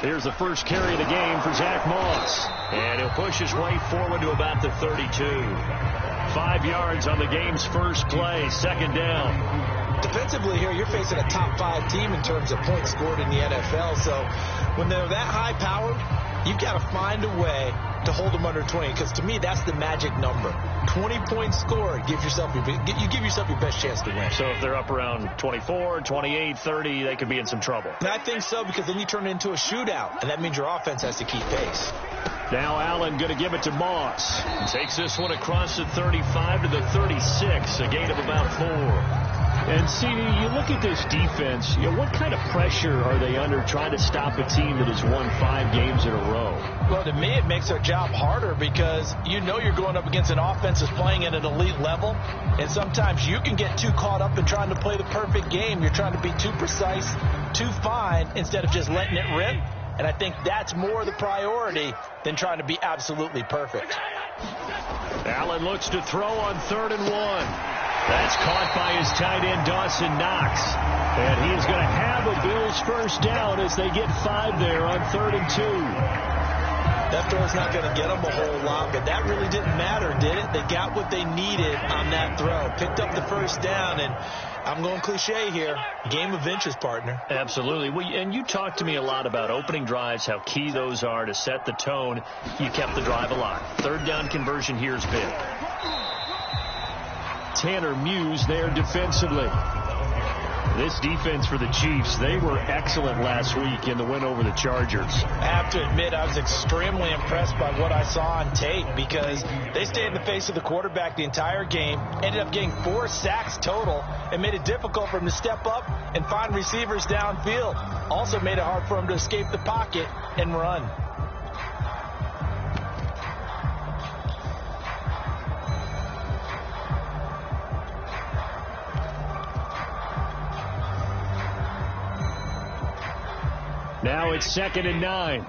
Here's the first carry of the game for Zach Moss. And he'll push his way forward to about the 32. 5 yards on the game's first play, second down. Defensively here, you're facing a top 5 team in terms of points scored in the NFL. So when they're that high-powered, you've got to find a way to hold them under 20, because to me, that's the magic number. 20 points scored, you give yourself your best chance to win. So if they're up around 24, 28, 30, they could be in some trouble. And I think so, because then you turn it into a shootout, and that means your offense has to keep pace. Now Allen going to give it to Moss. Takes this one across the 35 to the 36, a gain of about 4. And, CD, you look at this defense, what kind of pressure are they under trying to stop a team that has won 5 games in a row? Well, to me, it makes their job harder, because you're going up against an offense that's playing at an elite level, and sometimes you can get too caught up in trying to play the perfect game. You're trying to be too precise, too fine, instead of just letting it rip. And I think that's more the priority than trying to be absolutely perfect. Allen looks to throw on 3rd and 1. That's caught by his tight end, Dawson Knox. And he is going to have a Bills first down as they get 5 there on 3rd and 2. That throw's not going to get them a whole lot, but that really didn't matter, did it? They got what they needed on that throw. Picked up the first down, and I'm going cliche here. Game of inches, partner. Absolutely. Well, and you talked to me a lot about opening drives, how key those are to set the tone. You kept the drive alive. 3rd down conversion here is big. Tanner Muse there defensively. This defense for the Chiefs, they were excellent last week in the win over the Chargers. I have to admit, I was extremely impressed by what I saw on tape, because they stayed in the face of the quarterback the entire game, ended up getting 4 sacks total, and made it difficult for him to step up and find receivers downfield. Also made it hard for him to escape the pocket and run. Now it's 2nd and 9.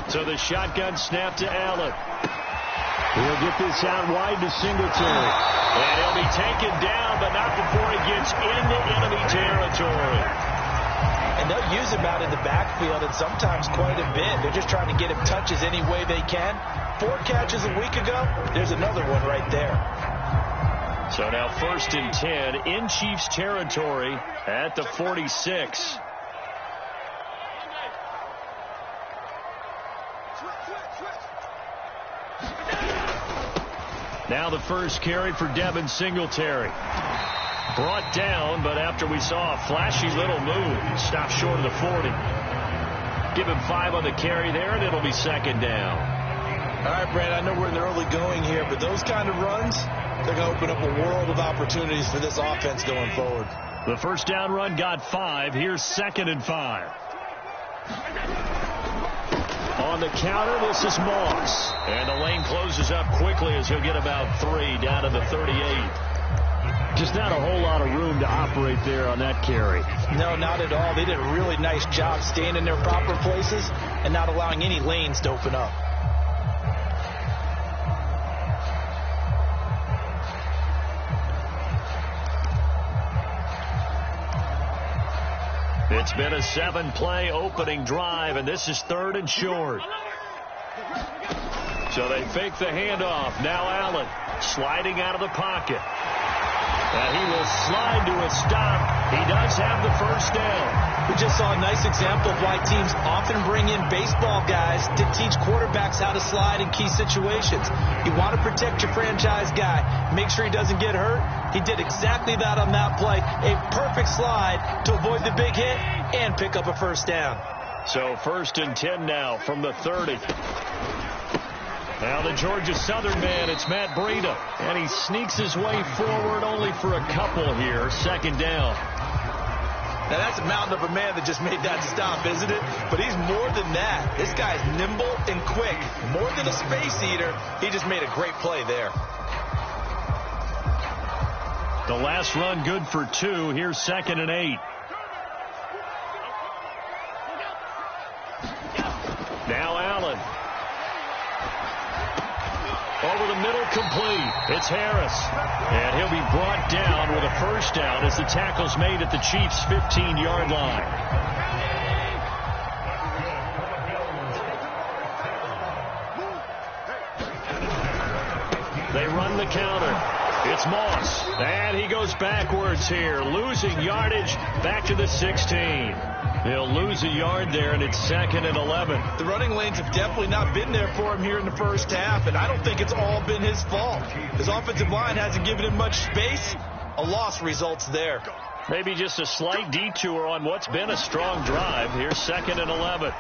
So the shotgun snap to Allen. He'll get this out wide to Singletary. And he'll be taken down, but not before he gets into enemy territory. And they'll use him out in the backfield, and sometimes quite a bit. They're just trying to get him touches any way they can. 4 catches a week ago. There's another one right there. So now 1st and 10 in Chiefs territory at the 46. Now the first carry for Devin Singletary. Brought down, but after we saw a flashy little move, stopped short of the 40. Give him 5 on the carry there, and it'll be 2nd down. All right, Brad, I know we're in the early going here, but those kind of runs, they're going to open up a world of opportunities for this offense going forward. The first down run got 5. Here's 2nd and 5. On the counter, this is Moss. And the lane closes up quickly as he'll get about 3 down to the 38. Just not a whole lot of room to operate there on that carry. No, not at all. They did a really nice job staying in their proper places and not allowing any lanes to open up. It's been a 7-play opening drive, and this is 3rd and short. So they fake the handoff. Now Allen sliding out of the pocket. And he will slide to a stop. He does have the first down. We just saw a nice example of why teams often bring in baseball guys to teach quarterbacks how to slide in key situations. You want to protect your franchise guy. Make sure he doesn't get hurt. He did exactly that on that play. A perfect slide to avoid the big hit and pick up a first down. So 1st and 10 now from the 30. Now the Georgia Southern man, it's Matt Breida. And he sneaks his way forward only for a couple here. 2nd down. Now that's a mountain of a man that just made that stop, isn't it? But he's more than that. This guy's nimble and quick. More than a space eater, he just made a great play there. The last run good for 2. Here's 2nd and 8. Now Allen. Over the middle, complete. It's Harris. And he'll be brought down with a first down as the tackle's made at the Chiefs' 15-yard line. They run the counter. It's Moss. And he goes backwards here, losing yardage back to the 16. He'll lose a yard there, and it's 2nd and 11. The running lanes have definitely not been there for him here in the first half, and I don't think it's all been his fault. His offensive line hasn't given him much space. A loss results there. Maybe just a slight detour on what's been a strong drive. Here's 2nd and 11.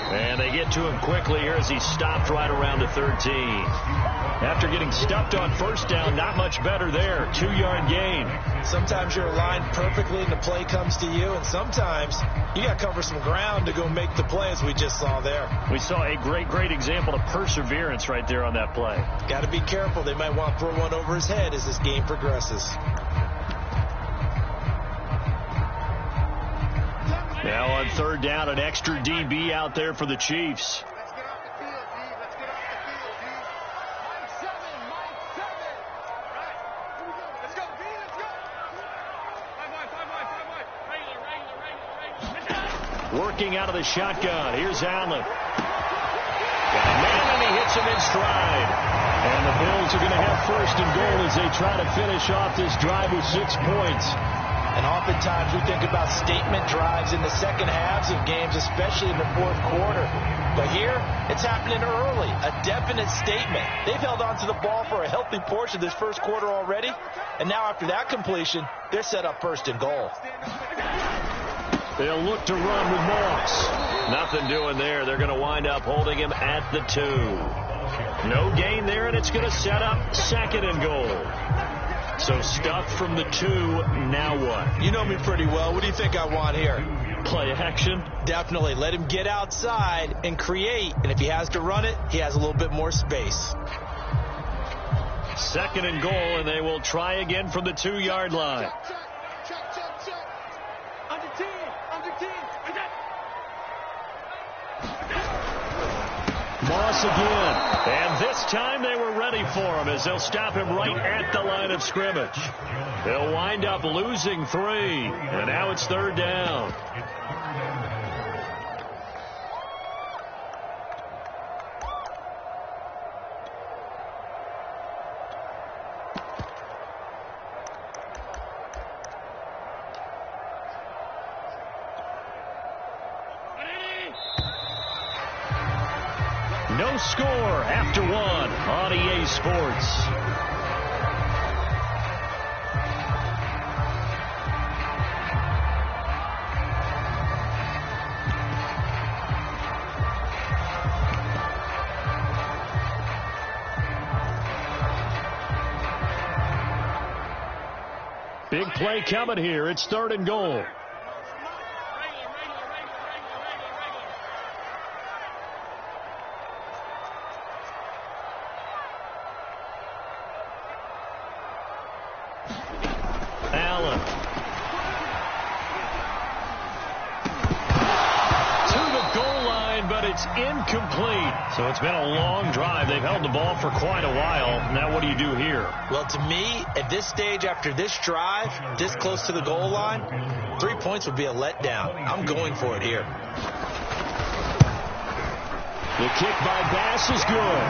And they get to him quickly here as he stopped right around the 13. After getting stuffed on first down, not much better there. 2-yard gain. Sometimes you're aligned perfectly and the play comes to you, and sometimes you got to cover some ground to go make the play, as we just saw there. We saw a great example of perseverance right there on that play. Got to be careful. They might want to throw one over his head as this game progresses. Now on 3rd down, an extra DB out there for the Chiefs. Working out of the shotgun. Here's Allen. Got a man, and he hits him in stride. And the Bills are going to have 1st and goal as they try to finish off this drive with 6 points. And oftentimes we think about statement drives in the second halves of games, especially in the 4th quarter. But here, it's happening early. A definite statement. They've held on to the ball for a healthy portion of this 1st quarter already. And now after that completion, they're set up 1st and goal. They'll look to run with Moss. Nothing doing there. They're going to wind up holding him at the 2. No gain there, and it's going to set up 2nd and goal. So stuffed from the 2, now what? You know me pretty well. What do you think I want here? Play action? Definitely. Let him get outside and create. And if he has to run it, he has a little bit more space. 2nd and goal, and they will try again from the 2-yard line. Moss again. And this time they were ready for him as they'll stop him right at the line of scrimmage. They'll wind up losing 3. And now it's 3rd down. No score after 1 on EA Sports. Big play coming here. It's 3rd and goal. Allen. To the goal line, but it's incomplete. So it's been a long drive. They've held the ball for quite a while. Now what do you do here? Well, to me, at this stage, after this drive, this close to the goal line, 3 points would be a letdown. I'm going for it here. The kick by Bass is good.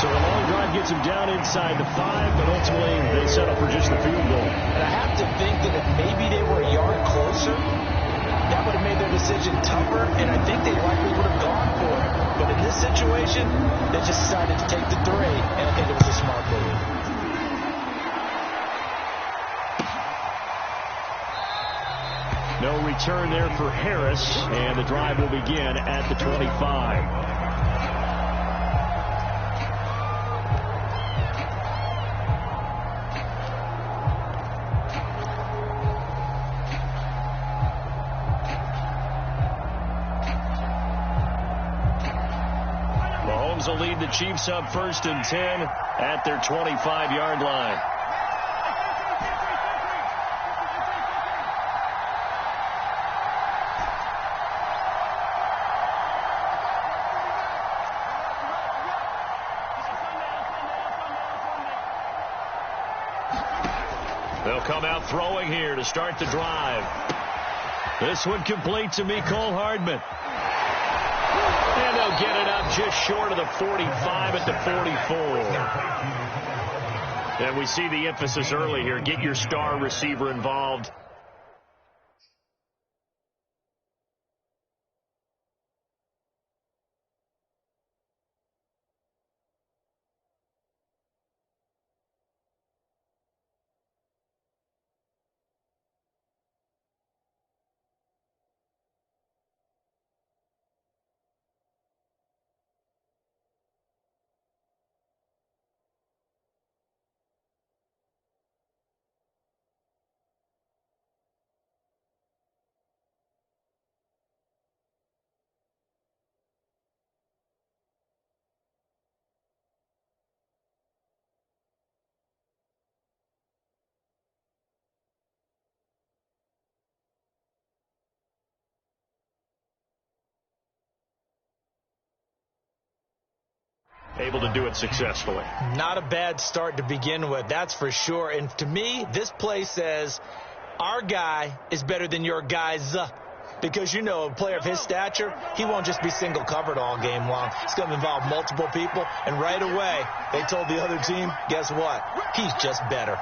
So a long drive gets him down inside the 5, but ultimately they settle for just the field goal. And I have to think that if maybe they were a yard closer, that would have made their decision tougher, and I think they likely would have gone for it. But in this situation, they just decided to take the 3, and I think it was a smart move. No return there for Harris, and the drive will begin at the 25. Mahomes will lead the Chiefs up 1st and 10 at their 25-yard line. They'll come out throwing here to start the drive. This one complete to Mecole Hardman. And they'll get it up just short of the 45 at the 44. And we see the emphasis early here. Get your star receiver involved. Able to do it successfully. Not a bad start to begin with, that's for sure. And to me, this play says our guy is better than your guys. Because, you know, a player of his stature, he won't just be single covered all game long. It's going to involve multiple people. And right away, they told the other team, guess what? He's just better.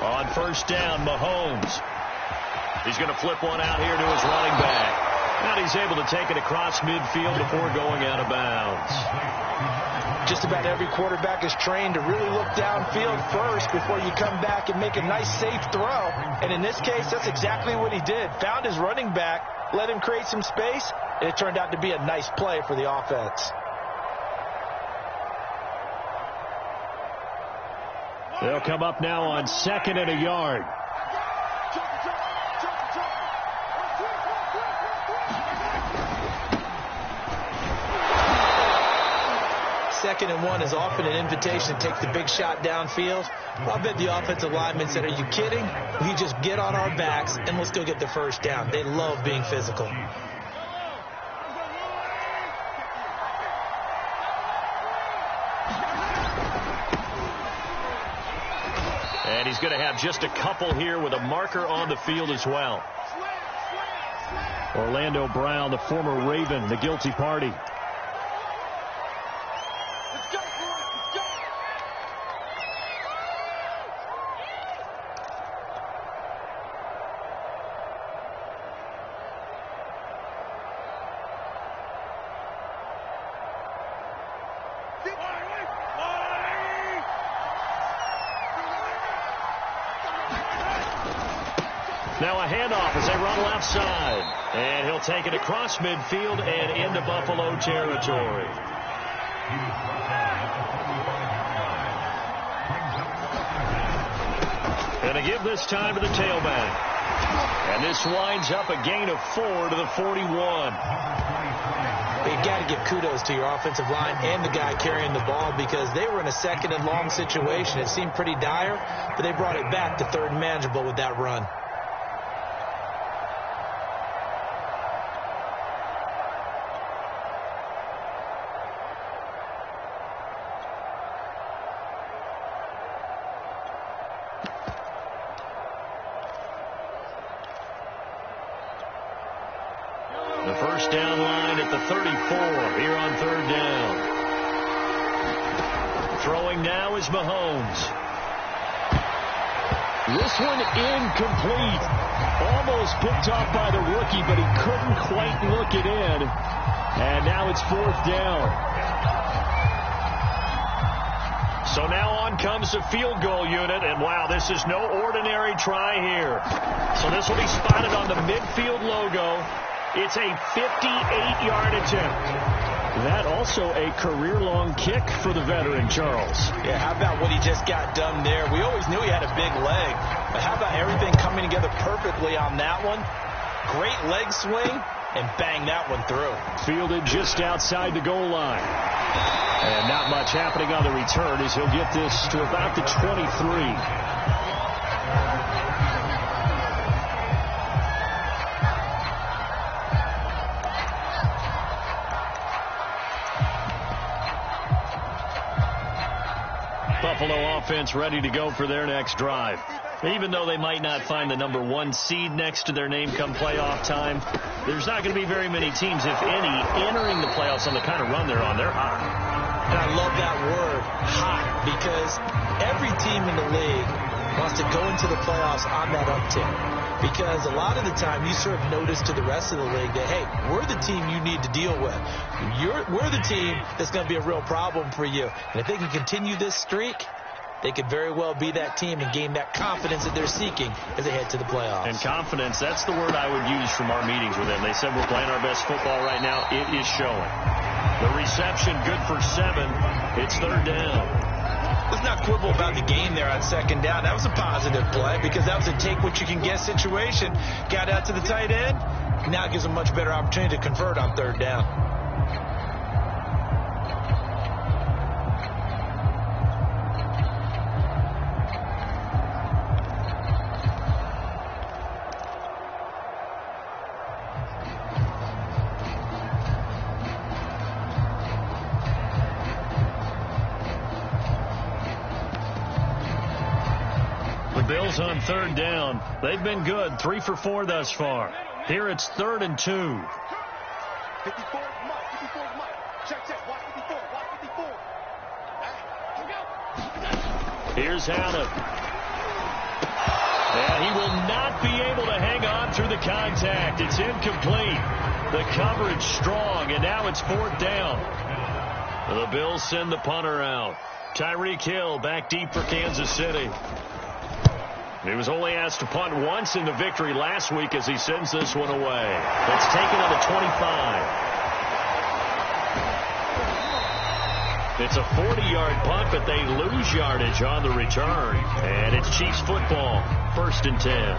On first down, Mahomes. He's going to flip one out here to his running back. And he's able to take it across midfield before going out of bounds. Just about every quarterback is trained to really look downfield first before you come back and make a nice, safe throw. And in this case, that's exactly what he did. Found his running back, let him create some space, and it turned out to be a nice play for the offense. They'll come up now on 2nd and a yard. Second and 1 is often an invitation to take the big shot downfield. Well, I bet the offensive lineman said, are you kidding? We just get on our backs and let's go get the first down. They love being physical. And he's going to have just a couple here with a marker on the field as well. Orlando Brown, the former Raven, the guilty party. Now a handoff as they run left side. And he'll take it across midfield and into Buffalo territory. Going to give this time to the tailback. And this winds up a gain of 4 to the 41. You got to give kudos to your offensive line and the guy carrying the ball because they were in a 2nd and long situation. It seemed pretty dire, but they brought it back to 3rd and manageable with that run. The first down line at the 34 here on 3rd down. Throwing now is Mahomes. This one incomplete. Almost picked off by the rookie, but he couldn't quite look it in. And now it's 4th down. So now on comes the field goal unit, and wow, this is no ordinary try here. So this will be spotted on the midfield logo. It's a 58-yard attempt. That also a career-long kick for the veteran, Charles. Yeah, how about what he just got done there? We always knew he had a big leg, but how about everything coming together perfectly on that one? Great leg swing, and bang that one through. Fielded just outside the goal line. And not much happening on the return as he'll get this to about the 23. Buffalo offense ready to go for their next drive. Even though they might not find the number 1 seed next to their name come playoff time, there's not going to be very many teams, if any, entering the playoffs on the kind of run they're on. They're hot. And I love that word, hot, because every team in the league wants to go into the playoffs on that uptick. Because a lot of the time you serve notice to the rest of the league that, hey, we're the team you need to deal with. We're the team that's going to be a real problem for you. And if they can continue this streak, they could very well be that team and gain that confidence that they're seeking as they head to the playoffs. And confidence, that's the word I would use from our meetings with them. They said we're playing our best football right now. It is showing. The reception good for 7. It's 3rd down. Let's not quibble about the game there on 2nd down. That was a positive play because that was a take-what-you-can-get situation. Got out to the tight end. Now it gives them a much better opportunity to convert on 3rd down. Bills on 3rd down. They've been good. 3 for 4 thus far. Here it's 3rd and 2. 54, check, watch 54, watch 54. Here's Allen. And he will not be able to hang on through the contact. It's incomplete. The coverage strong, and now it's 4th down. The Bills send the punter out. Tyreek Hill back deep for Kansas City. He was only asked to punt once in the victory last week as he sends this one away. It's taken at the 25. It's a 40-yard punt, but they lose yardage on the return. And it's Chiefs football, 1st and 10.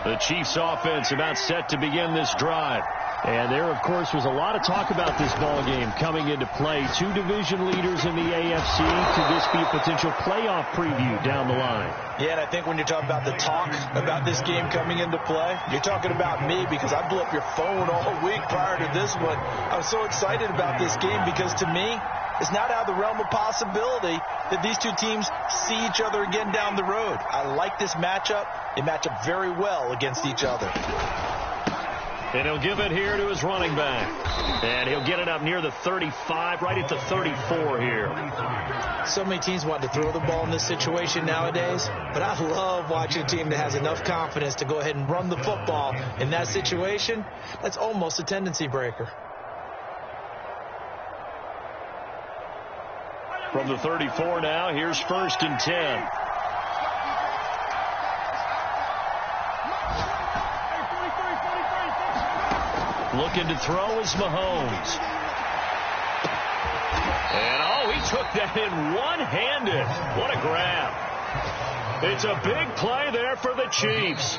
The Chiefs offense about set to begin this drive. And there, of course, was a lot of talk about this ball game coming into play. 2 division leaders in the AFC. Could this be a potential playoff preview down the line? Yeah, and I think when you're talking about the talk about this game coming into play, you're talking about me because I blew up your phone all week prior to this one. I was so excited about this game because to me, it's not out of the realm of possibility that these two teams see each other again down the road. I like this matchup. They match up very well against each other. And he'll give it here to his running back. And he'll get it up near the 35, right at the 34 here. So many teams want to throw the ball in this situation nowadays, but I love watching a team that has enough confidence to go ahead and run the football in that situation. That's almost a tendency breaker. From the 34 now, here's 1st and 10. Looking to throw is Mahomes. And, he took that in one-handed. What a grab. It's a big play there for the Chiefs.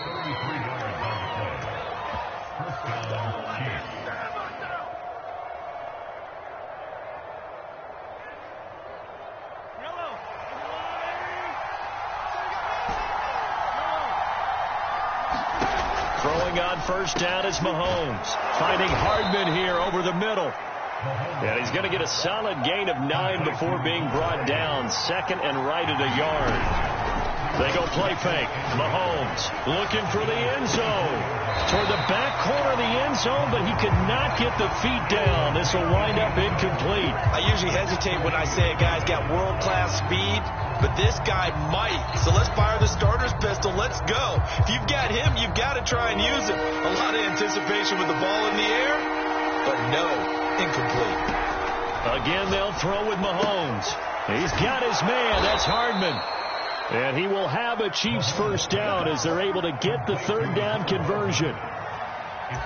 Throwing on 1st down is Mahomes. Finding Hardman here over the middle. And he's going to get a solid gain of 9 before being brought down. 2nd and right at a yard. They go play fake. Mahomes looking for the end zone. Toward the back corner of the end zone, but he could not get the feet down. This will wind up incomplete. I usually hesitate when I say a guy's got world-class speed, but this guy might. So let's fire the starter's pistol. Let's go. If you've got him, you've got to try and use him. A lot of anticipation with the ball in the air, but no, incomplete. Again, they'll throw with Mahomes. He's got his man. That's Hardman. And he will have a Chiefs 1st down as they're able to get the 3rd down conversion.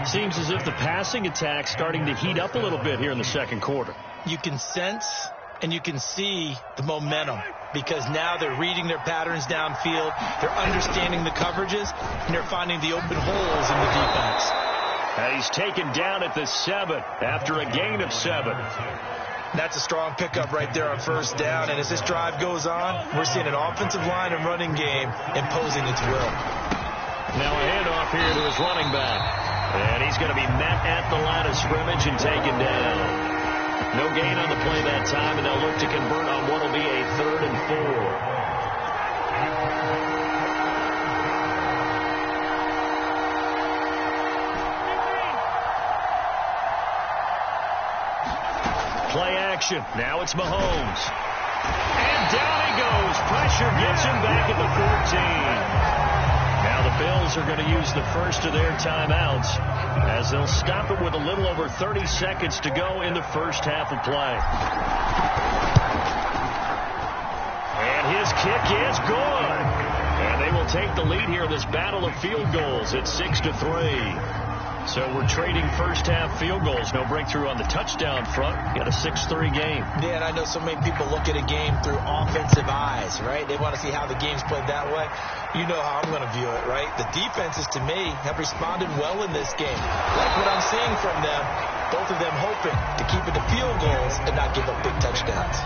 Seems as if the passing attack's starting to heat up a little bit here in the 2nd quarter. You can sense and you can see the momentum because now they're reading their patterns downfield, they're understanding the coverages, and they're finding the open holes in the defense. And he's taken down at the 7 after a gain of 7. That's a strong pickup right there on first down. And as this drive goes on, we're seeing an offensive line and running game imposing its will. Now a handoff here to his running back. And he's going to be met at the line of scrimmage and taken down. No gain on the play that time, and they'll look to convert on what will be a 3rd and 4. Play action. Now it's Mahomes. And down he goes. Pressure gets him back at the 14. Now the Bills are going to use the first of their timeouts as they'll stop it with a little over 30 seconds to go in the first half of play. And his kick is good. And they will take the lead here in this battle of field goals at 6-3. So we're trading first half field goals. No breakthrough on the touchdown front. Got a 6-3 game. Yeah, and I know so many people look at a game through offensive eyes, right? They want to see how the game's played that way. You know how I'm going to view it, right? The defenses, to me, have responded well in this game. Like what I'm seeing from them, both of them hoping to keep it to field goals and not give up big touchdowns.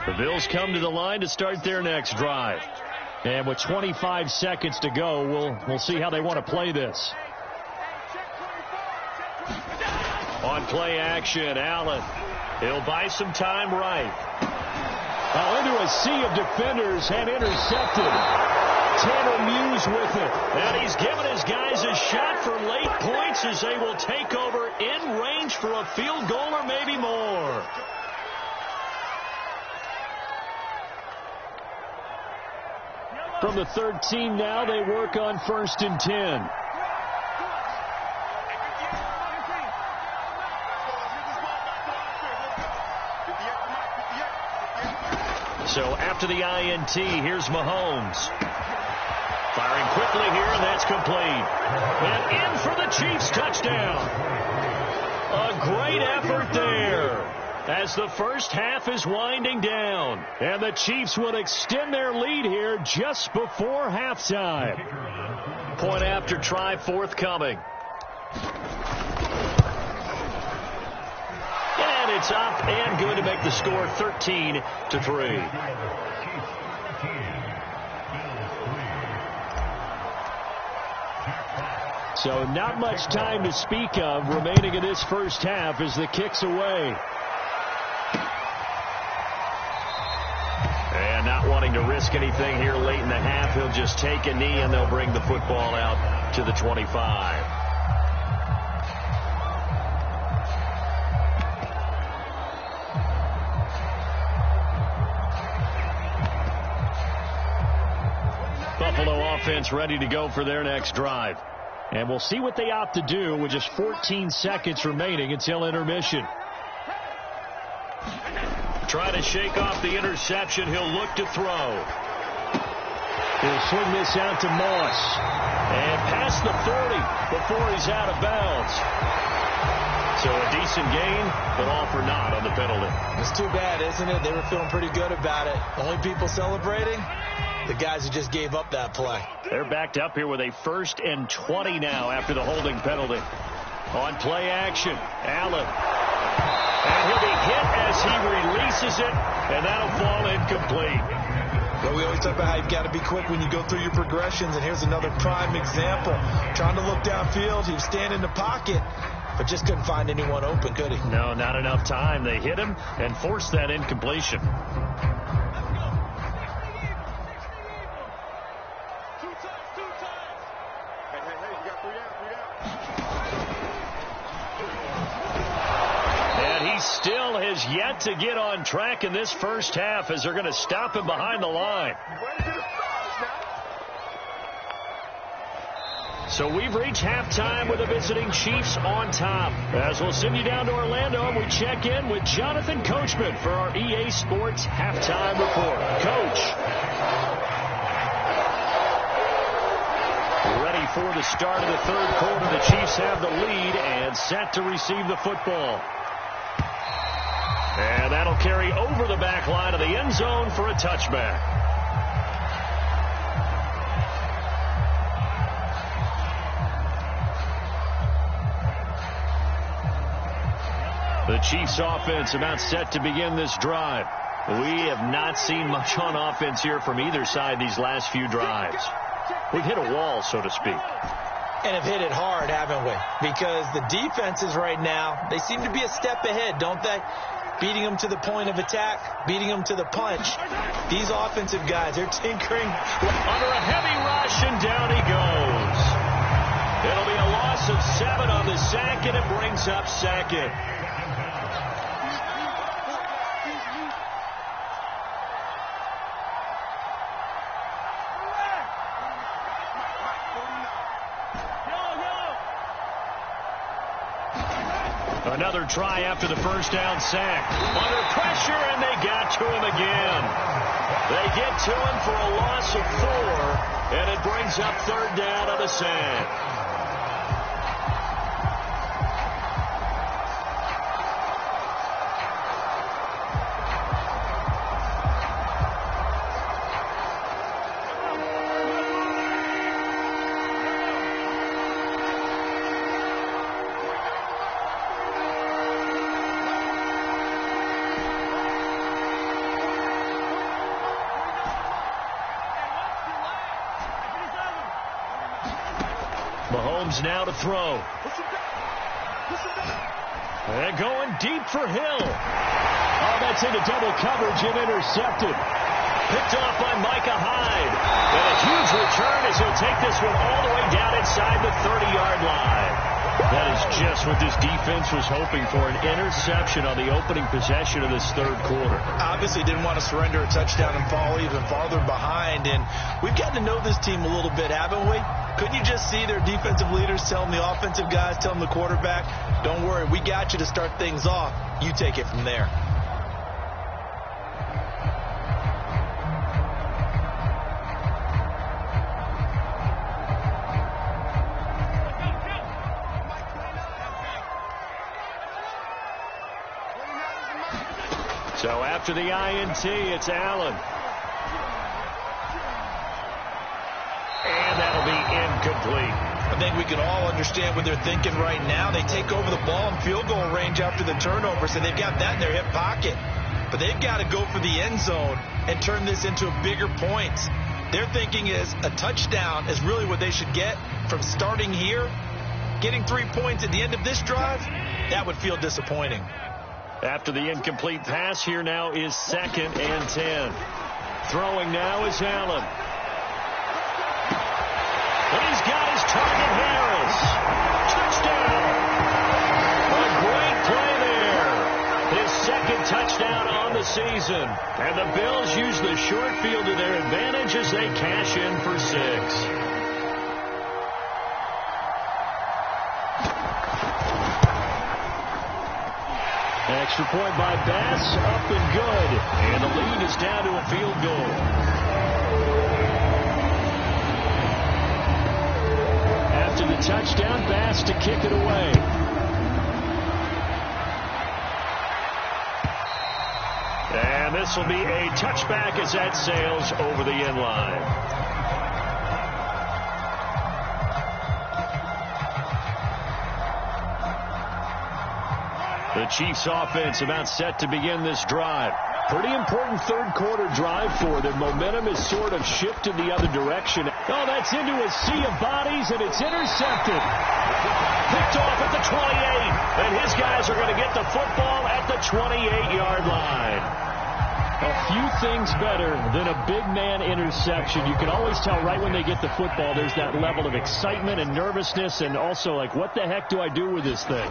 The Bills come to the line to start their next drive. And with 25 seconds to go, we'll see how they want to play this. On play action, Allen. He'll buy some time right. Into a sea of defenders and intercepted. Tanner Muse with it. And he's given his guys a shot for late points as they will take over in range for a field goal or maybe more. From the 13 now, they work on 1st and 10. So after the INT, here's Mahomes. Firing quickly here, and that's complete. And in for the Chiefs touchdown. A great effort there as the first half is winding down. And the Chiefs will extend their lead here just before halftime. Point after try forthcoming. And it's up and good to make the score 13-3. So not much time to speak of remaining in this first half as the kick's away. And not wanting to risk anything here late in the half, he'll just take a knee and they'll bring the football out to the 25. Buffalo offense ready to go for their next drive. And we'll see what they opt to do with just 14 seconds remaining until intermission. Trying to shake off the interception. He'll look to throw. He'll swing this out to Moss. And past the 40 before he's out of bounds. So a decent gain, but all for naught on the penalty. It's too bad, isn't it? They were feeling pretty good about it. Only people celebrating? The guys who just gave up that play. They're backed up here with a 1st and 20 now after the holding penalty. On play action, Allen. And he'll be hit as he releases it, and that'll fall incomplete. Well, we always talk about how you've got to be quick when you go through your progressions, and here's another prime example. Trying to look downfield, he was standing in the pocket, but just couldn't find anyone open, could he? No, not enough time. They hit him and forced that incompletion. Still has yet to get on track in this first half as they're going to stop him behind the line. So we've reached halftime with the visiting Chiefs on top. As we'll send you down to Orlando, and we check in with Jonathan Coachman for our EA Sports Halftime Report. Coach. Ready for the start of the third quarter. The Chiefs have the lead and set to receive the football. And that'll carry over the back line of the end zone for a touchback. The Chiefs offense about set to begin this drive. We have not seen much on offense here from either side these last few drives. We've hit a wall, so to speak. And have hit it hard, haven't we? Because the defenses right now, they seem to be a step ahead, don't they? Beating them to the point of attack, beating them to the punch. These offensive guys, they're tinkering. Under a heavy rush, and down he goes. It'll be a loss of 7 on the sack, and it brings up second. Another try after the first down sack. Under pressure, and they got to him again. They get to him for a loss of 4, and it brings up third down on the sack. Mahomes now to throw. And going deep for Hill. Oh, that's into double coverage and intercepted. Picked off by Micah Hyde. And a huge return as he'll take this one all the way down inside the 30-yard line. That is just what this defense was hoping for, an interception on the opening possession of this third quarter. Obviously didn't want to surrender a touchdown and fall even farther behind. And we've gotten to know this team a little bit, haven't we? Couldn't you just see their defensive leaders telling the offensive guys, telling the quarterback, don't worry, we got you to start things off. You take it from there. So after the INT, it's Allen. And that'll be incomplete. I think we can all understand what they're thinking right now. They take over the ball in field goal range after the turnover, so they've got that in their hip pocket. But they've got to go for the end zone and turn this into a bigger point. Their thinking is a touchdown is really what they should get from starting here. Getting 3 points at the end of this drive, that would feel disappointing. After the incomplete pass, here now is 2nd and 10. Throwing now is Allen. And he's got his target, Harris. Touchdown. A great play there. His 2nd touchdown on the season. And the Bills use the short field to their advantage as they cash in for 6. Extra point by Bass, up and good. And the lead is down to a field goal. After the touchdown, Bass to kick it away. And this will be a touchback as that sails over the end line. The Chiefs offense about set to begin this drive. Pretty important third quarter drive for them. Momentum has sort of shifted the other direction. Oh, that's into a sea of bodies, and it's intercepted. Picked off at the 28, and his guys are going to get the football at the 28-yard line. A few things better than a big man interception. You can always tell right when they get the football, there's that level of excitement and nervousness, and also like, what the heck do I do with this thing?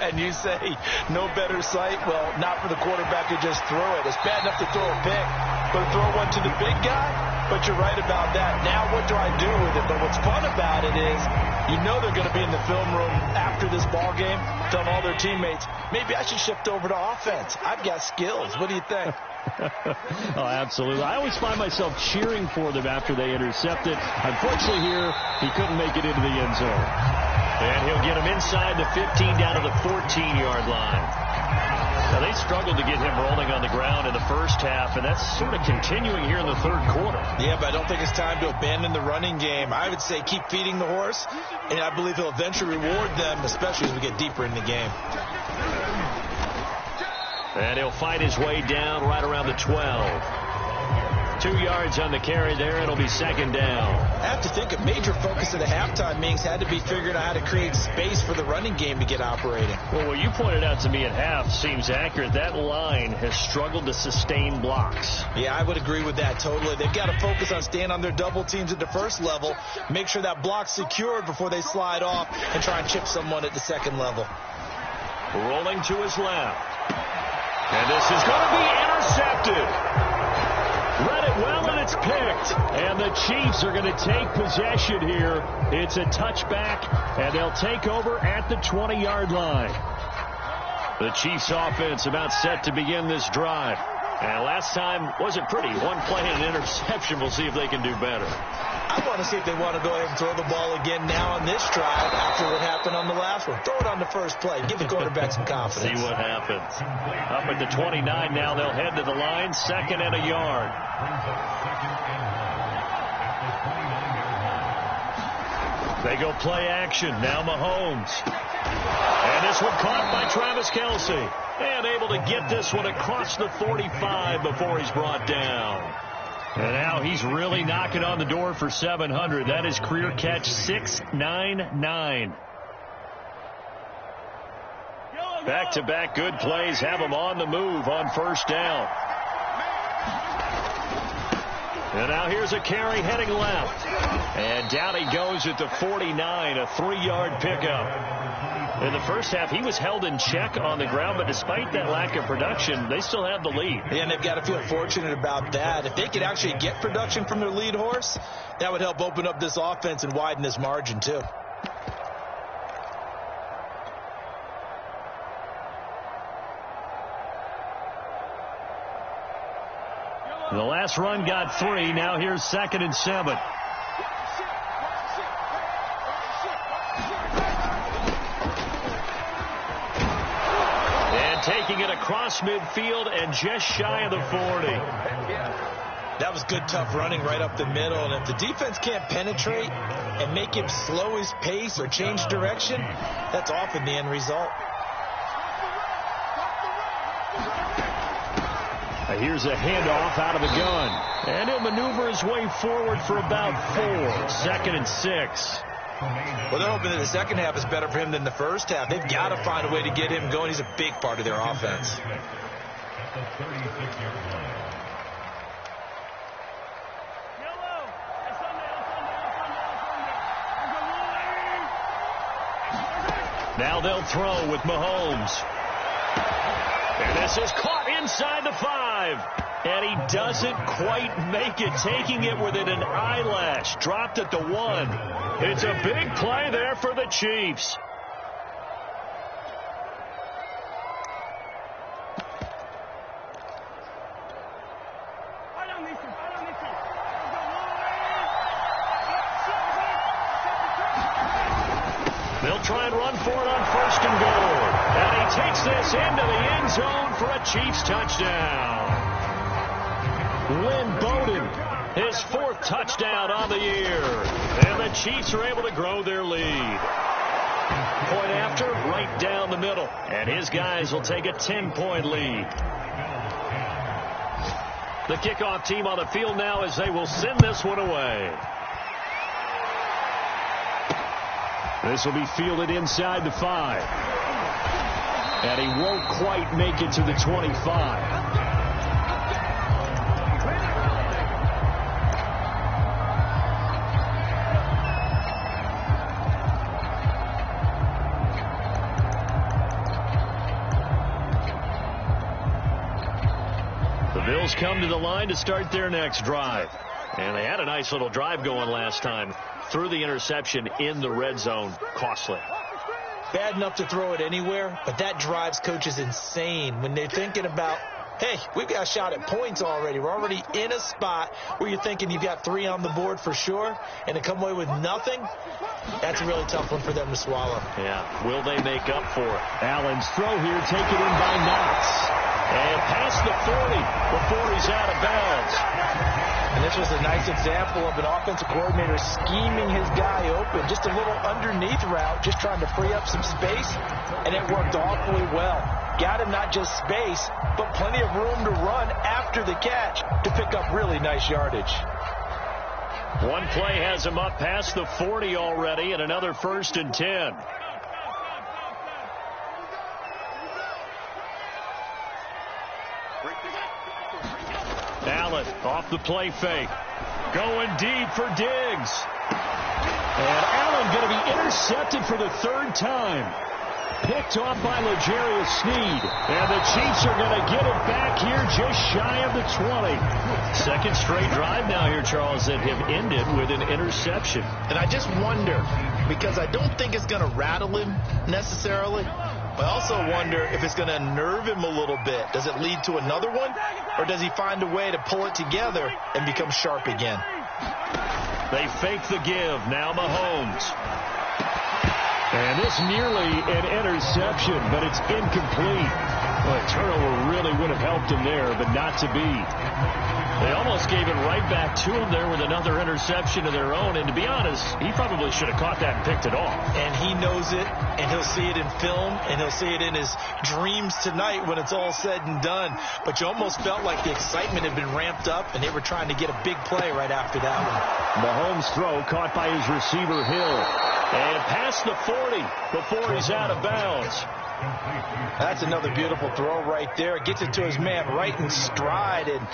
And you say, no better sight? Well, not for the quarterback to just throw it. It's bad enough to throw a pick, but to throw one to the big guy? But you're right about that. Now what do I do with it? But what's fun about it is, you know they're going to be in the film room after this ball game, telling all their teammates, maybe I should shift over to offense. I've got skills. What do you think? Oh, absolutely. I always find myself cheering for them after they intercept it. Unfortunately here, he couldn't make it into the end zone. And he'll get him inside the 15 down to the 14-yard line. Now, they struggled to get him rolling on the ground in the first half, and that's sort of continuing here in the third quarter. Yeah, but I don't think it's time to abandon the running game. I would say keep feeding the horse, and I believe he'll eventually reward them, especially as we get deeper in the game. And he'll fight his way down right around the 12. 2 yards on the carry there. It'll be second down. I have to think a major focus of the halftime meetings had to be figuring out how to create space for the running game to get operating. Well, what you pointed out to me at half seems accurate. That line has struggled to sustain blocks. Yeah, I would agree with that totally. They've got to focus on staying on their double teams at the first level, make sure that block's secured before they slide off and try and chip someone at the second level. Rolling to his left. And this is going to be intercepted. Read it well, and it's picked. And the Chiefs are going to take possession here. It's a touchback, and they'll take over at the 20-yard line. The Chiefs offense about set to begin this drive. And last time wasn't pretty. One play and an interception. We'll see if they can do better. I want to see if they want to go ahead and throw the ball again now on this drive after what happened on the last one. Throw it on the first play. Give the quarterback some confidence. See what happens. Up at the 29 now. They'll head to the line. Second and a yard. They go play action. Now Mahomes. And this one caught by Travis Kelce. And able to get this one across the 45 before he's brought down. And now he's really knocking on the door for 700. That is career catch 699. Back-to-back good plays have him on the move on first down. And now here's a carry heading left. And down he goes at the 49, a 3-yard pickup. In the first half, he was held in check on the ground, but despite that lack of production, they still have the lead. And they've got to feel fortunate about that. If they could actually get production from their lead horse, that would help open up this offense and widen this margin, too. The last run got 3. Now here's 2nd and 7. And taking it across midfield and just shy of the 40. That was good, tough running right up the middle. And if the defense can't penetrate and make him slow his pace or change direction, that's often the end result. Here's a handoff out of the gun. And he'll maneuver his way forward for about 4. 2nd and 6. Well, they're hoping that the second half is better for him than the first half. They've got to find a way to get him going. He's a big part of their offense. Now they'll throw with Mahomes. And this is caught inside the 5. And he doesn't quite make it, taking it within an eyelash. Dropped at the 1. It's a big play there for the Chiefs. They'll try and run for it on 1st and goal. And he takes this into the end zone for a Chiefs touchdown. Lynn Bowden, his 4th touchdown on the year. And the Chiefs are able to grow their lead. Point after, right down the middle. And his guys will take a 10-point lead. The kickoff team on the field now as they will send this one away. This will be fielded inside the 5. And he won't quite make it to the 25. The Bills come to the line to start their next drive. And they had a nice little drive going last time. Threw the interception in the red zone. Costly. Bad enough to throw it anywhere, but that drives coaches insane when they're thinking about, hey, we've got a shot at points already. We're already in a spot where you're thinking you've got 3 on the board for sure, and to come away with nothing, that's a really tough one for them to swallow. Yeah, will they make up for it? Allen's throw here taken in by Knox. And past the 40 before he's out of bounds. And this was a nice example of an offensive coordinator scheming his guy open. Just a little underneath route, just trying to free up some space, and it worked awfully well. got him not just space, but plenty of room to run after the catch to pick up really nice yardage. One play has him up past the 40 already, and another 1st and 10. Allen off the play fake. Going deep for Diggs. And Allen going to be intercepted for the 3rd time. Picked off by L'Jarius Sneed. And the Chiefs are going to get it back here just shy of the 20. Second straight drive now here, Charles, that have ended with an interception. And I just wonder, because I don't think it's going to rattle him necessarily, but I also wonder if it's going to unnerve him a little bit. Does it lead to another one? Or does he find a way to pull it together and become sharp again? They fake the give. Now Mahomes. And this nearly an interception, but it's incomplete. Well, a turnover really would have helped him there, but not to be. They almost gave it right back to him there with another interception of their own. And to be honest, he probably should have caught that and picked it off. And he knows it, and he'll see it in film, and he'll see it in his dreams tonight when it's all said and done. But you almost felt like the excitement had been ramped up, and they were trying to get a big play right after that one. Mahomes' throw caught by his receiver, Hill. And past the 40 before he's out of bounds. That's another beautiful throw right there. Gets it to his man right in stride. And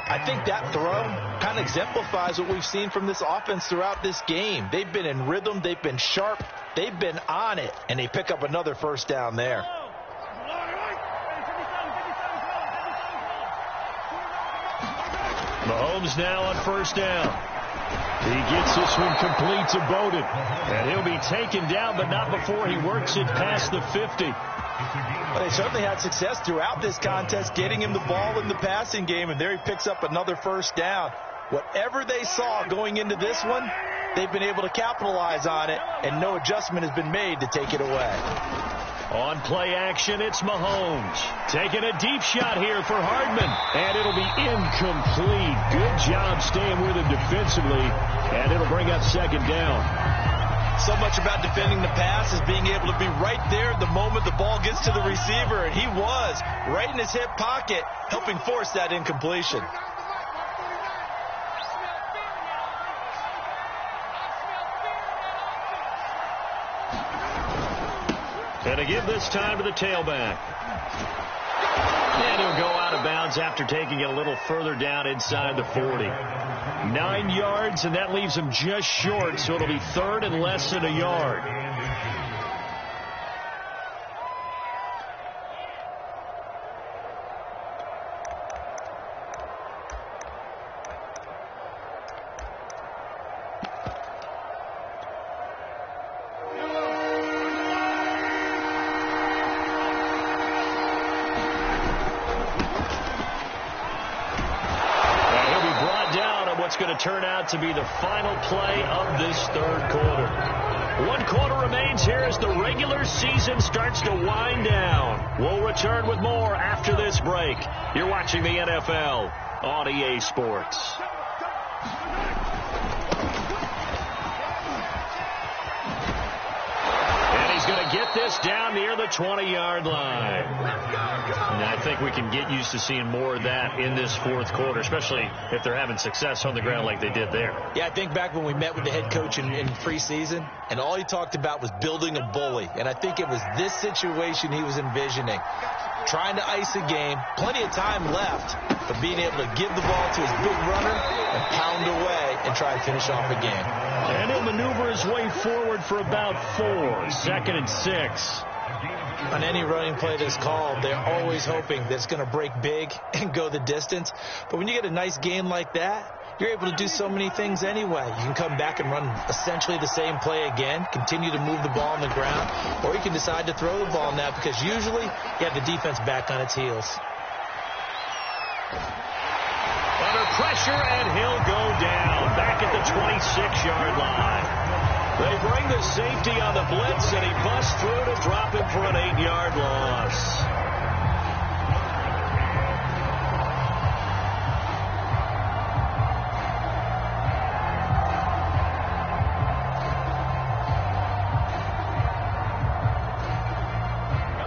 I think that throw kind of exemplifies what we've seen from this offense throughout this game. They've been in rhythm. They've been sharp. They've been on it. And they pick up another 1st down there. Mahomes now on 1st down. He gets this one complete to Bowden. And he'll be taken down, but not before he works it past the 50. Well, they certainly had success throughout this contest, getting him the ball in the passing game, and there he picks up another 1st down. Whatever they saw going into this one, they've been able to capitalize on it, and no adjustment has been made to take it away. On play action, it's Mahomes. Taking a deep shot here for Hardman. And it'll be incomplete. Good job staying with him defensively. And it'll bring up 2nd down. So much about defending the pass is being able to be right there the moment the ball gets to the receiver. And he was right in his hip pocket, helping force that incompletion. And a give this time to the tailback. And he'll go out of bounds after taking it a little further down inside the 40. 9 yards, and that leaves him just short, so it'll be 3rd and less than a yard. Going to turn out to be the final play of this 3rd quarter. 1 quarter remains here as the regular season starts to wind down. We'll return with more after this break. You're watching the NFL on EA Sports. And he's going to get this down near the 20-yard line. And I think we can get used to seeing more of that in this 4th quarter, especially if they're having success on the ground like they did there. Yeah, I think back when we met with the head coach in preseason, and all he talked about was building a bully. And I think it was this situation he was envisioning. Trying to ice a game, plenty of time left, but being able to give the ball to his big runner and pound away and try to finish off a game. And he'll maneuver his way forward for about 4. 2nd and 6. On any running play that's called, they're always hoping that it's going to break big and go the distance. But when you get a nice game like that, you're able to do so many things anyway. You can come back and run essentially the same play again, continue to move the ball on the ground, or you can decide to throw the ball now because usually you have the defense back on its heels. Under pressure, and he'll go down back at the 26-yard line. They bring the safety on the blitz, and he busts through to drop him for an 8-yard loss.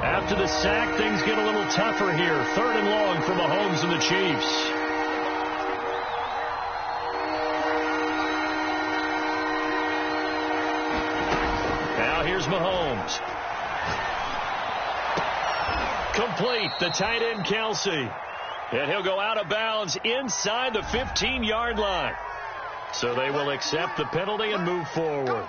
After the sack, things get a little tougher here. 3rd and long for Mahomes and the Chiefs. Now here's Mahomes. Complete, the tight end Kelsey. And he'll go out of bounds inside the 15-yard line. So they will accept the penalty and move forward.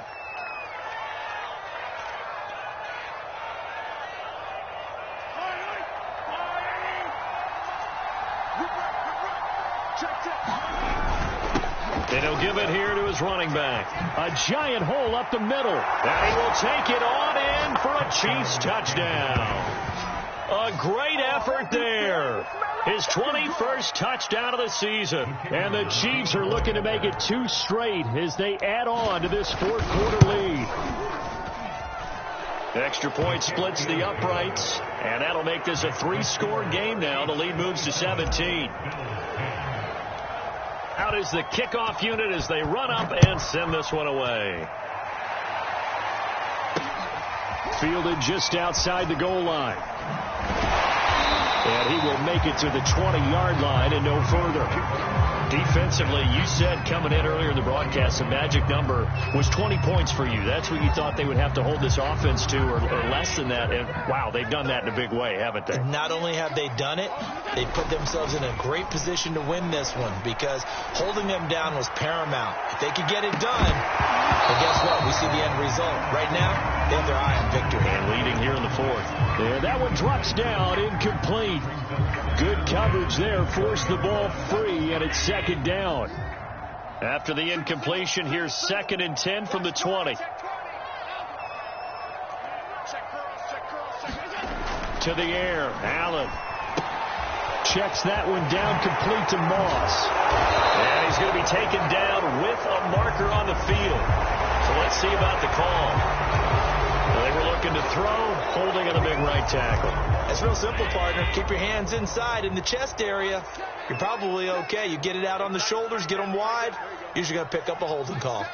And he'll give it here to his running back. A giant hole up the middle. And he will take it on in for a Chiefs touchdown. A great effort there. His 21st touchdown of the season. And the Chiefs are looking to make it 2 straight as they add on to this 4th quarter lead. Extra point splits the uprights. And that'll make this a 3-score game now. The lead moves to 17. Out is the kickoff unit as they run up and send this one away. Fielded just outside the goal line. And he will make it to the 20-yard line and no further. Defensively, you said coming in earlier in the broadcast, the magic number was 20 points for you. That's what you thought they would have to hold this offense to, or less than that. And, wow, they've done that in a big way, haven't they? Not only have they done it, they put themselves in a great position to win this one because holding them down was paramount. If they could get it done, well, guess what? We see the end result. Right now, they have their eye on victory. And leading here in the 4th. And that one drops down, incomplete. Good coverage there, forced the ball free, and it's 2nd down. After the incompletion, here's 2nd and 10 from the 20. To the air, Allen. Checks that one down, complete to Moss. And he's going to be taken down with a marker on the field. So let's see about the call. They were looking to throw, holding on the big right tackle. It's real simple, partner. Keep your hands inside in the chest area. You're probably okay. You get it out on the shoulders, get them wide. Usually going to pick up a holding call.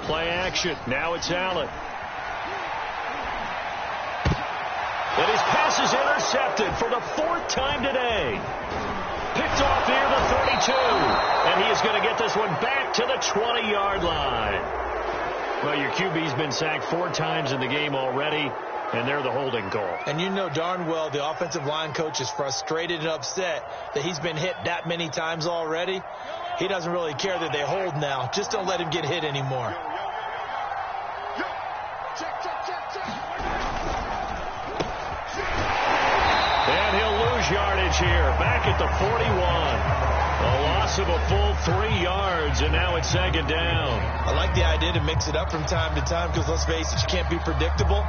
Play action. Now it's Allen. And his pass is intercepted for the 4th time today. Picked off near the 32. And he is going to get this one back to the 20-yard line. Well, your QB's been sacked 4 times in the game already, and they're the holding call. And you know darn well the offensive line coach is frustrated and upset that he's been hit that many times already. He doesn't really care that they hold now. Just don't let him get hit anymore. And he'll lose yardage here, back at the 41. A loss of a full 3 yards, and now it's 2nd down. I like the idea to mix it up from time to time because, let's face it, you can't be predictable.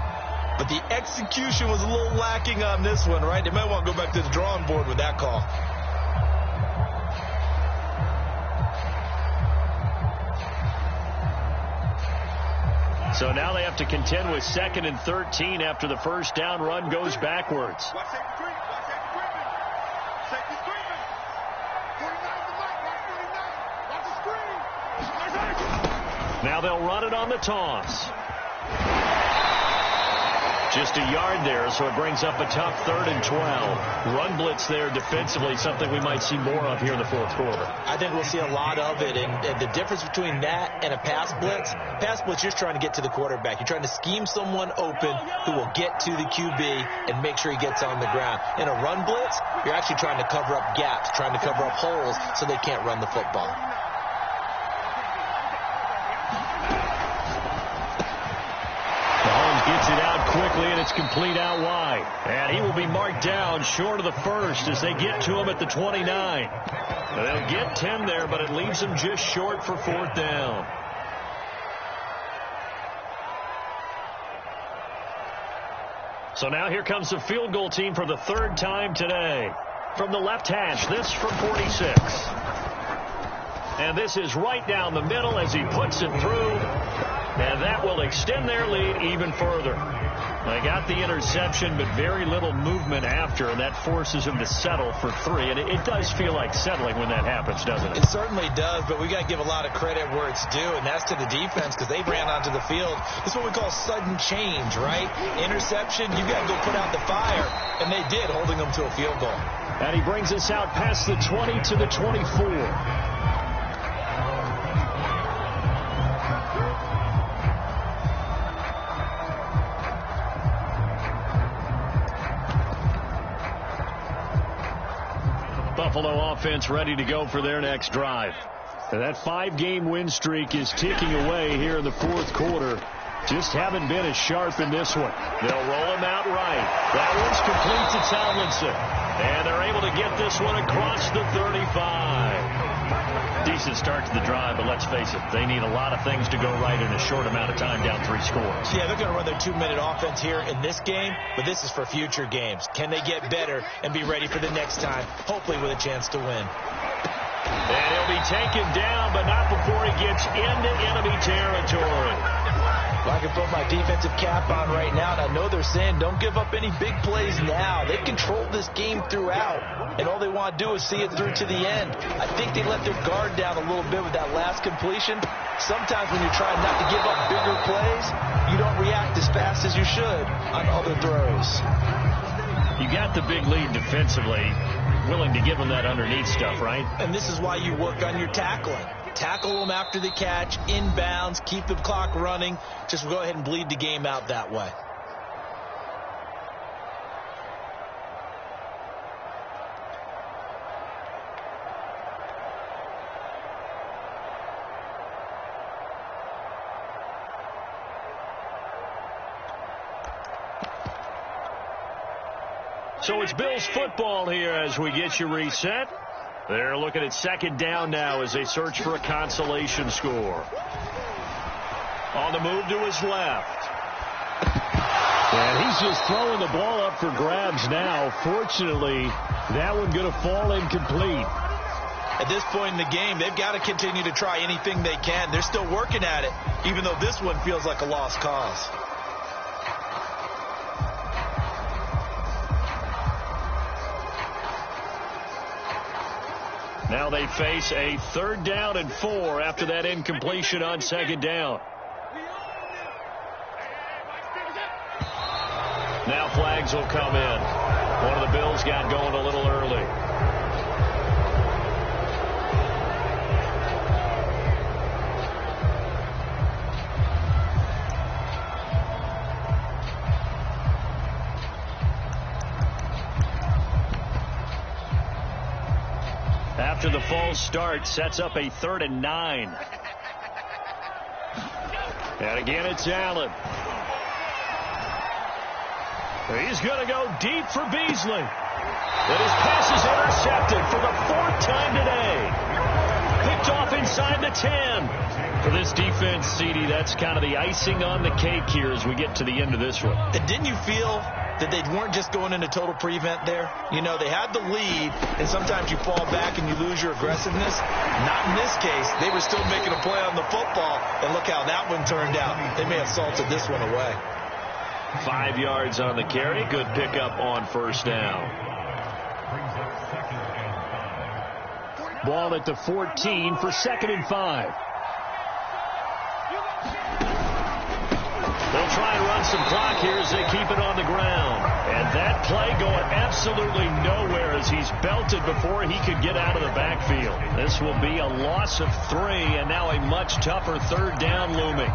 But the execution was a little lacking on this one, right? They might want to go back to the drawing board with that call. So now they have to contend with 2nd and 13 after the first down run goes backwards. Now they'll run it on the toss. Just a yard there, so it brings up a tough 3rd and 12. Run blitz there defensively, something we might see more of here in the 4th quarter. I think we'll see a lot of it, and the difference between that and a pass blitz, you're just trying to get to the quarterback. You're trying to scheme someone open who will get to the QB and make sure he gets on the ground. In a run blitz, you're actually trying to cover up gaps, trying to cover up holes so they can't run the football. Gets it out quickly, and it's complete out wide. And he will be marked down short of the 1st as they get to him at the 29. They'll get 10 there, but it leaves them just short for 4th down. So now here comes the field goal team for the 3rd time today. From the left hash, this from 46. And this is right down the middle as he puts it through. And that will extend their lead even further. They got the interception, but very little movement after, and that forces them to settle for 3. And it does feel like settling when that happens, doesn't it? It certainly does, but we got to give a lot of credit where it's due, and that's to the defense because they ran onto the field. It's what we call sudden change, right? Interception, you got to go put out the fire, and they did, holding them to a field goal. And he brings us out past the 20 to the 24. Buffalo offense ready to go for their next drive. And that 5-game win streak is ticking away here in the fourth quarter. Just haven't been as sharp in this one. They'll roll him out right. That one's complete to Tomlinson. And they're able to get this one across the 35. Decent start to the drive, but let's face it, they need a lot of things to go right in a short amount of time, down 3 scores. Yeah, they're going to run their 2-minute offense here in this game, but this is for future games. Can they get better and be ready for the next time, hopefully with a chance to win? And he'll be taken down, but not before he gets into enemy territory. Well, I can put my defensive cap on right now, and I know they're saying don't give up any big plays now. They controlled this game throughout, and all they want to do is see it through to the end. I think they let their guard down a little bit with that last completion. Sometimes when you're trying not to give up bigger plays, you don't react as fast as you should on other throws. You got the big lead defensively, willing to give them that underneath stuff, right? And this is why you work on your tackling. Tackle them after the catch, inbounds, keep the clock running. Just go ahead and bleed the game out that way. So it's Bills football here as we get you reset. They're looking at second down now as they search for a consolation score. On the move to his left. And he's just throwing the ball up for grabs now. Fortunately, that one going to fall incomplete. At this point in the game, they've got to continue to try anything they can. They're still working at it, even though this one feels like a lost cause. Now they face a 3rd down and 4 after that incompletion on second down. Now flags will come in. One of the Bills got going a little early. After the false start, sets up a 3rd and 9. And again, it's Allen. He's going to go deep for Beasley. And his pass is intercepted for the 4th time today. Picked off inside the 10. For this defense, CD, that's kind of the icing on the cake here as we get to the end of this one. And didn't you feel that they weren't just going into total prevent there? You know, they had the lead, and sometimes you fall back and you lose your aggressiveness. Not in this case. They were still making a play on the football, and look how that one turned out. They may have salted this one away. 5 yards on the carry. Good pickup on 1st down. Ball at the 14 for 2nd and 5. They'll try and run some clock here as they keep it on the ground. And that play going absolutely nowhere as he's belted before he could get out of the backfield. This will be a loss of 3, and now a much tougher 3rd down looming.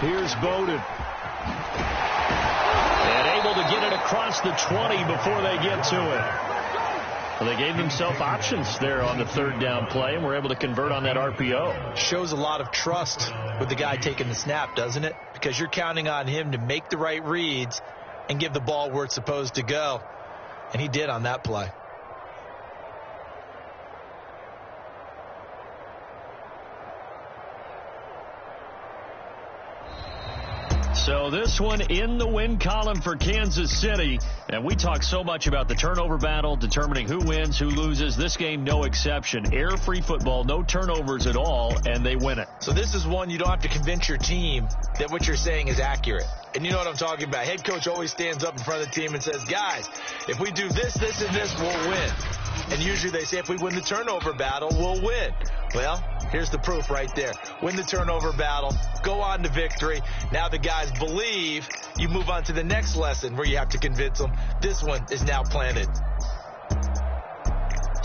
Here's Bowden. And able to get it across the 20 before they get to it. Well, they gave themselves options there on the 3rd down play, and were able to convert on that RPO. Shows a lot of trust with the guy taking the snap, doesn't it? Because you're counting on him to make the right reads and give the ball where it's supposed to go. And he did on that play. So this one in the win column for Kansas City. And we talk so much about the turnover battle, determining who wins, who loses. This game, no exception. Error-free football, no turnovers at all, and they win it. So this is one you don't have to convince your team that what you're saying is accurate. And you know what I'm talking about. Head coach always stands up in front of the team and says, guys, if we do this, this, and this, we'll win. And usually they say if we win the turnover battle, we'll win. Well, here's the proof right there. Win the turnover battle, go on to victory. Now the guys believe. You move on to the next lesson where you have to convince them. This one is now planted.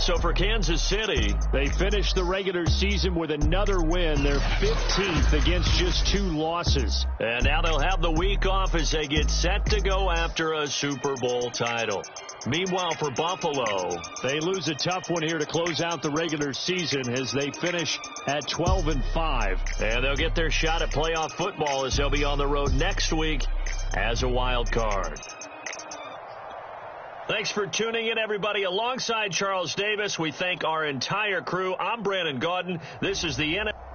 So for Kansas City, they finished the regular season with another win. They're 15th against just 2 losses. And now they'll have the week off as they get set to go after a Super Bowl title. Meanwhile, for Buffalo, they lose a tough one here to close out the regular season as they finish at 12-5. And they'll get their shot at playoff football as they'll be on the road next week as a wild card. Thanks for tuning in, everybody. Alongside Charles Davis, we thank our entire crew. I'm Brandon Gaudin. This is the NFL.